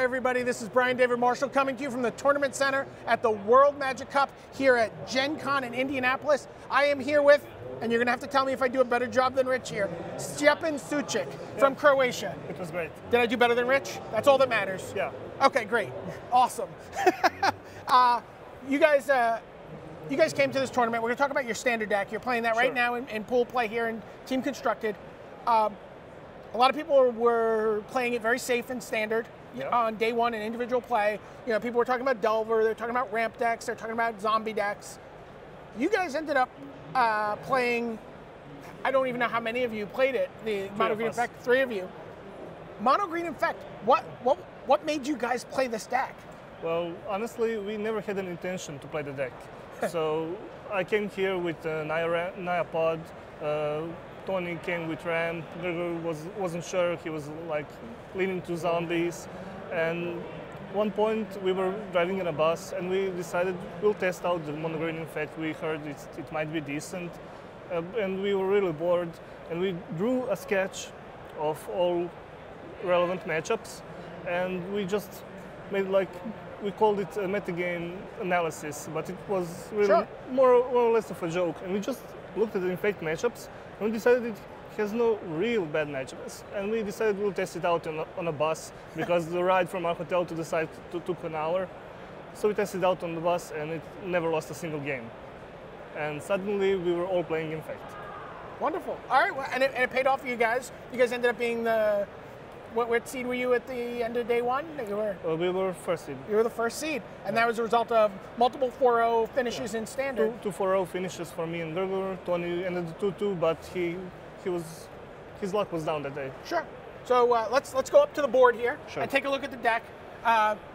Hi everybody, this is Brian David Marshall coming to you from the Tournament Center at the World Magic Cup here at Gen Con in Indianapolis. I am here with, and you're going to have to tell me if I do a better job than Rich here, Stjepan Sučić from Croatia. It was great. Did I do better than Rich? That's all that matters. Yeah. Okay, great. Awesome. You guys came to this tournament. We're going to talk about your standard deck. You're playing that right now in pool play here in Team Constructed. A lot of people were playing it very safe and standard on day one in individual play. You know, people were talking about Delver, they're talking about ramp decks, they're talking about zombie decks. You guys ended up playing, I don't even know how many of you played it, the Mono Green Infect, 3 of you. Mono Green Infect, what made you guys play this deck? Well, honestly, we never had an intention to play the deck. So I came here with Naya Pod, Tony came with Ramp, Gregor wasn't sure, he was like leaning to zombies. And at one point we were driving in a bus and we decided we'll test out the Mono Green Infect. We heard it might be decent and we were really bored. And we drew a sketch of all relevant matchups and we just made we called it a metagame analysis, but it was really more or less of a joke. And we just looked at the Infect matchups and we decided it has no real bad matchups. And we decided we'll test it out on a bus because the ride from our hotel to the site took an hour. So we tested it out on the bus and it never lost a single game. And suddenly we were all playing Infect. Wonderful. All right, well, and it paid off for you guys. You guys ended up being the, what seed were you at the end of day one? We were first seed. You were the first seed, and that was a result of multiple 4-0 finishes in standard. Two 4-0 finishes for me and Gregor. Tony ended 2-2, but his luck was down that day. Sure. So let's go up to the board here and Sure. take a look at the deck.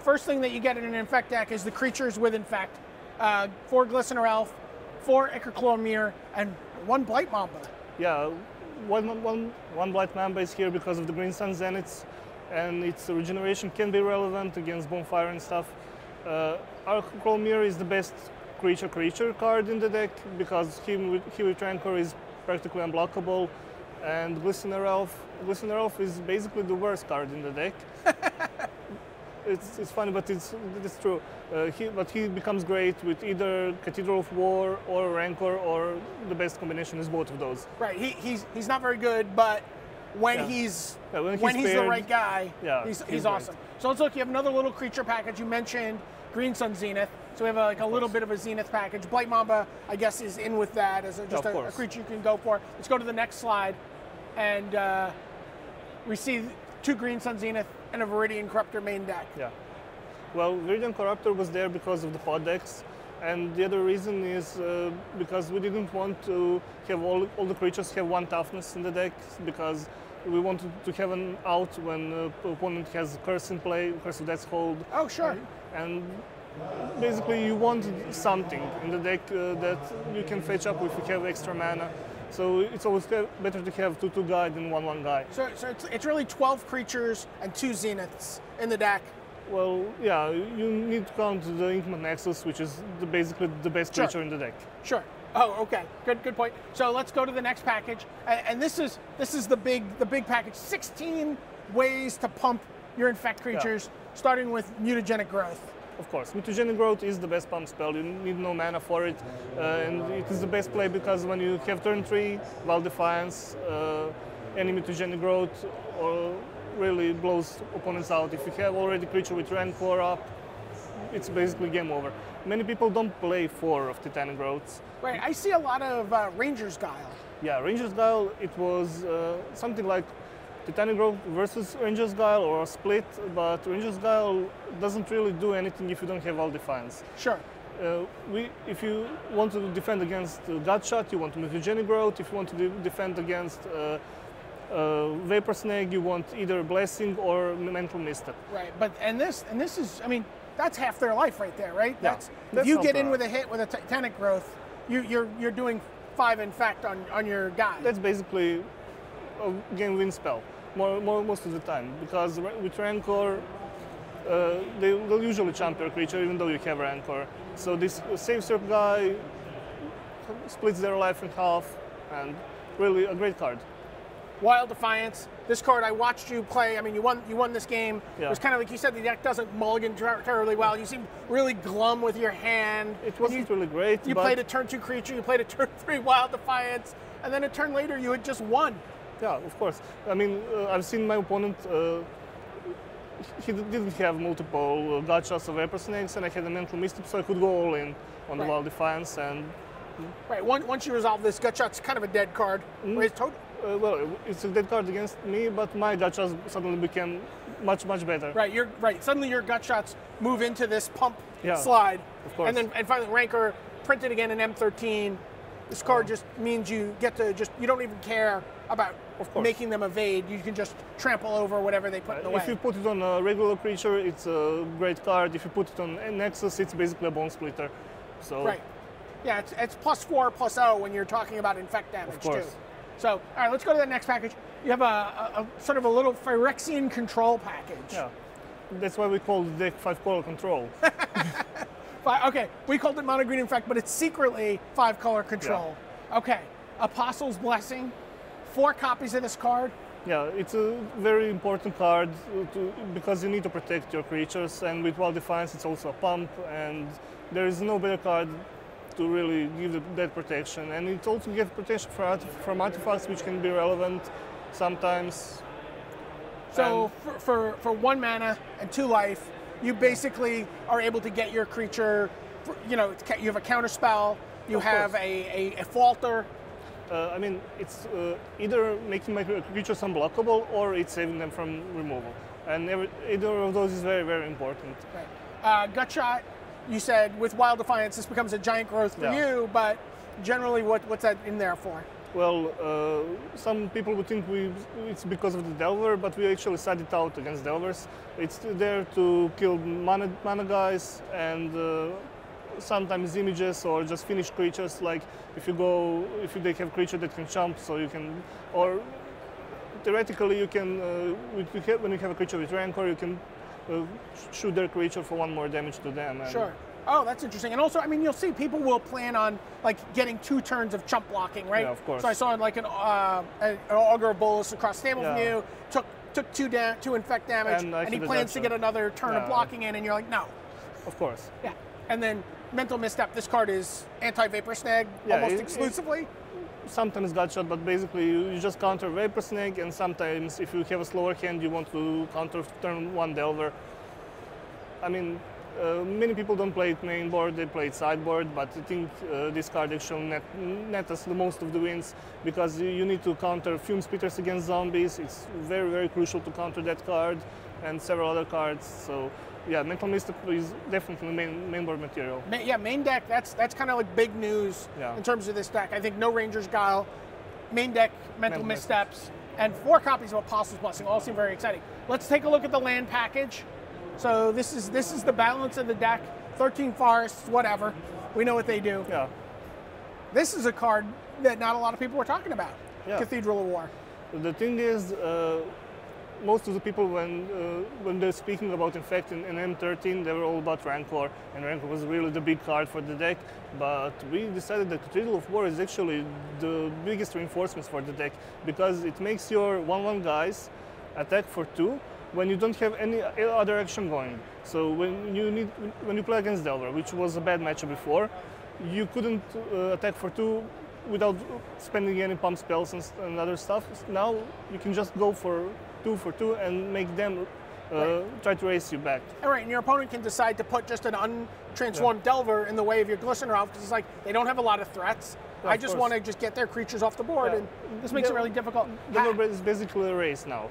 First thing that you get in an Infect deck is the creatures with Infect. 4 Glistener Elf, 4 Ichorclaw Myr, and 1 Blight Mamba. Yeah. One Blight Mamba is here because of the Green Sun Zeniths, and its regeneration can be relevant against Bonfire and stuff. Outcast Myr is the best creature card in the deck because he with Rancor is practically unblockable, and Glistener Elf is basically the worst card in the deck. It's funny, but it's true. But he becomes great with either Cathedral of War or Rancor, or the best combination is both of those. Right. He's not very good, but when he's the right guy, he's awesome. Great. So let's look. You have another little creature package. You mentioned Green Sun Zenith. So we have a little bit of a Zenith package. Blight Mamba, I guess, is in with that as just a creature you can go for. Let's go to the next slide, and we see 2 Green Sun Zenith and a Viridian Corrupter main deck. Yeah. Well, Viridian Corrupter was there because of the pod decks, and the other reason is because we didn't want to have all the creatures have 1 toughness in the deck, because we wanted to have an out when the opponent has Curse in play, Curse of Death's Hold. Oh, sure. And basically you want something in the deck that you can fetch up if you have extra mana. So it's always better to have 2/2 guy than 1/1 guy. So it's really 12 creatures and 2 Zeniths in the deck. Well, yeah, you need to count the Inkmoth Nexus, which is basically the best creature in the deck. Sure. Oh, okay. Good point. So let's go to the next package, and this is the big package. 16 ways to pump your Infect creatures, starting with Mutagenic Growth. Of course, Mutagenic Growth is the best pump spell. You need no mana for it, and it is the best play because when you have turn 3, Wild Defiance, any Mutagenic Growth really blows opponents out. If you have already creature with Rancor up, it's basically game over. Many people don't play 4 of Titanic Growths. Right, I see a lot of Ranger's Guile. Yeah, Ranger's Guile, it was something like Titanic Growth versus Ranger's Guile or a split, but Ranger's Guile doesn't really do anything if you don't have Wild Defiance. Sure. If you want to defend against Gutshot, you want Mutagenic Growth. If you want to defend against Vapor Snake, you want either Blessing or Mental Misstep. Right, and this is, I mean, that's half their life right there, right? Yeah, if you get in with a hit with a Titanic Growth, you're doing 5 Infect on your guy. That's basically a game win spell. Most of the time, because with Rancor, they'll usually champ your creature even though you have Rancor. So this saves your guy, splits their life in half, and really a great card. Wild Defiance, This card, I watched you play. I mean, you won this game. Yeah. It was kind of like you said, the deck doesn't mulligan terribly well. You seem really glum with your hand. It wasn't really great. You played a turn 2 creature, you played a turn 3 Wild Defiance, and then a turn later you had just won. Yeah, of course. I mean, I've seen my opponent, he didn't have multiple gotchas of Vapor Snakes, and I had a Mental Misstep, so I could go all in on the Wild Defiance. And right, once you resolve this, Gutshot's kind of a dead card. Well, it's a dead card against me, but my gotchas suddenly became much better. Right, you're right. Suddenly your Gutshots move into this pump Yeah, slide, of course. and finally Rancor printed again in M13. This card just means you get to you don't even care about making them evade. You can just trample over whatever they put in the way. If you put it on a regular creature, it's a great card. If you put it on a Nexus, it's basically a bone splitter. So right. Yeah, it's +4/+0 when you're talking about infect damage too. So, all right, let's go to the next package. You have a sort of a little Phyrexian control package. Yeah, that's why we call the deck 5-color control. Okay, we called it mono green infect, but it's secretly 5-color control. Yeah. Okay, Apostle's Blessing, 4 copies of this card. Yeah, it's a very important card because you need to protect your creatures, and with Wild Defiance it's also a pump, and there is no better card to really give that protection. And it also gives protection from artifacts, which can be relevant sometimes. So for 1 mana and 2 life, you basically are able to get your creature, you have a counter spell, you have a falter. I mean, it's either making my creatures unblockable or it's saving them from removal. And either of those is very, very important. Right. Gutshot, you said with Wild Defiance, this becomes a giant growth for you, but generally what's that in there for? Well, some people would think it's because of the Delver, but we actually side it out against Delvers. It's there to kill mana guys and sometimes images or just finish creatures. Like if they have creature that can jump, so you can, or theoretically you can, when you have a creature with Rancor, you can shoot their creature for 1 more damage to them. Sure. Oh, that's interesting. And also, I mean, you'll see people will plan on like getting 2 turns of chump blocking, right? Yeah, of course. So I saw like an Augur of Bolus across the table from you, took 2 infect damage, and he plans to get another turn of blocking in, and you're like, no. Of course. Yeah. And then Mental Misstep, this card is anti-Vapor Snag almost exclusively? Sometimes Gutshot, but basically you just counter Vapor Snag, and sometimes if you have a slower hand, you want to counter turn 1 Delver. I mean, many people don't play it main board, they play it sideboard, but I think this card actually net us the most of the wins because you need to counter Fume Spitters against zombies. It's very, very crucial to counter that card and several other cards. So yeah, Mental Misstep is definitely main board material. Yeah, main deck, that's kind of like big news in terms of this deck. I think no Ranger's Guile, main deck, Mental Missteps, and 4 copies of Apostle's Blessing all seem very exciting. Let's take a look at the land package. So this is the balance of the deck. 13 forests, whatever. We know what they do. Yeah. This is a card that not a lot of people were talking about. Yeah. Cathedral of War. The thing is, most of the people when they're speaking about Infect in M13, they were all about Rancor, and Rancor was really the big card for the deck. But we decided that Cathedral of War is actually the biggest reinforcements for the deck because it makes your 1/1 guys attack for 2. When you don't have any other action going. So when you play against Delver, which was a bad matchup before, you couldn't attack for 2 without spending any pump spells and other stuff. Now you can just go for 2 and make them try to race you back. All right, and your opponent can decide to put just an untransformed Delver in the way of your Glistener Elf because it's like they don't have a lot of threats. Yeah, I just want to just get their creatures off the board, and this makes it really difficult. Delver is basically a race now.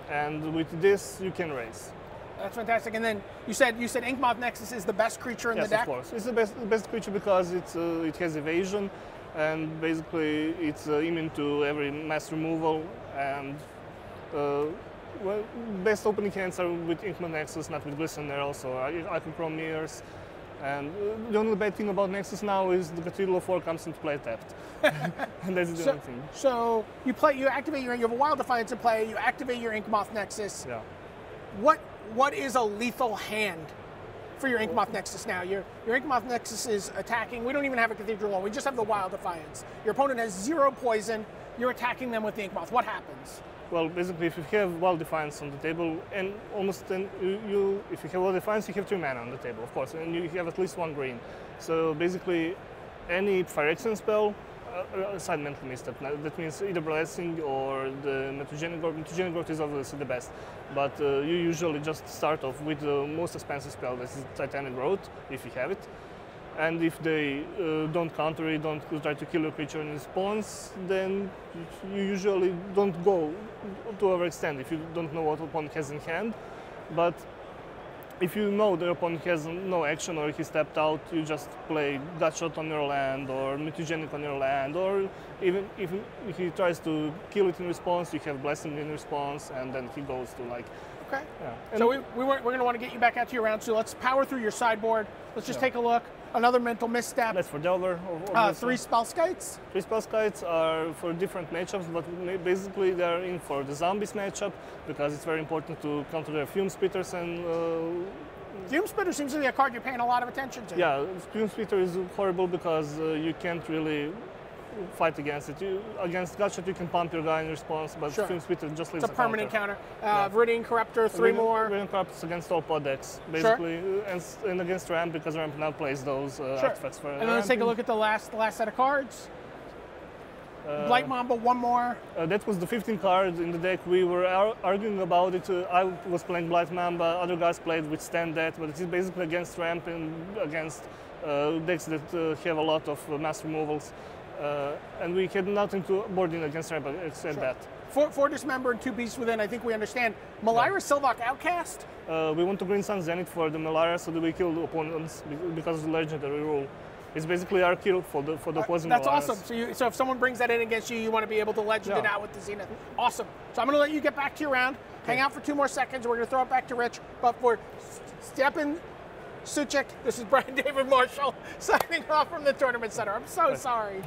And with this, you can race. That's fantastic. And then you said Inkmoth Nexus is the best creature in the deck? Yes, of course. It's the best creature because it has evasion, and basically it's immune to every mass removal. And well, best opening hands are with Inkmoth Nexus, not with Glistener Elf, so Ichorclaw Myrs. And the only bad thing about Nexus now is the Cathedral of War comes into play tapped. And that's the only thing. So you activate you have a Wild Defiance in play, you activate your Inkmoth Nexus. Yeah. What is a lethal hand for your Inkmoth Nexus now? Your Inkmoth Nexus is attacking. We don't even have a Cathedral one, we just have the Wild Defiance. Your opponent has 0 poison, you're attacking them with the Inkmoth. What happens? Well, basically, if you have Wild Defiance on the table, and almost then if you have Wild Defiance, you have 3 mana on the table, of course, and you have at least 1 green. So basically, any Fire Action spell, aside Mental Misstep, that means either Blessing or the Mutagenic Growth. Mutagenic Growth is obviously the best, but you usually just start off with the most expensive spell, that is Titanic Growth, if you have it. And if they don't counter it, don't try to kill a creature in response, then you usually don't go to overextend if you don't know what opponent has in hand. But if you know the opponent has no action or he stepped out, you just play Gutshot on your land or Mutagenic on your land, or even if he tries to kill it in response, you have Blessing in response, and then he goes to like... Okay. Yeah. So we're going to want to get you back out to your round, so let's power through your sideboard. Let's just take a look. Another Mental Misstep. That's for Delver. 3 Spellskites. 3 Spellskites are for different matchups, but basically they're in for the Zombies matchup because it's very important to counter their Fume Spitters and... Fume Spitter seems to be a card you're paying a lot of attention to. Yeah, Fume Spitter is horrible because you can't really fight against it. Against Gutshot you can pump your guy in response, but Fume Spitter just leaves it's a permanent counter. Viridian Corrupter, 3 more. Viridian Corrupter is against all pod decks, basically, and against Ramp, because Ramp now plays those artifacts for And then let's take a look at the last set of cards. Blight Mamba, 1 more. That was the 15th card in the deck. We were arguing about it. I was playing Blight Mamba, other guys played Withstand that, but it is basically against Ramp and against decks that have a lot of mass removals. And we had nothing to board in against Ramp except that. 4 Dismember and 2 Beasts Within. I think we understand. Melira, Sylvok, Outcast? We want to Green Sun Zenith for the Melira so that we kill the opponents because of the legendary rule. It's basically our kill for the opposing That's Meliras. awesome. So if someone brings that in against you, you want to be able to legend it out with the Zenith. Awesome. So I'm going to let you get back to your round. Hang out for 2 more seconds. We're going to throw it back to Rich. But for Stjepan Sučić, this is Brian David Marshall signing off from the Tournament Center. I'm so sorry.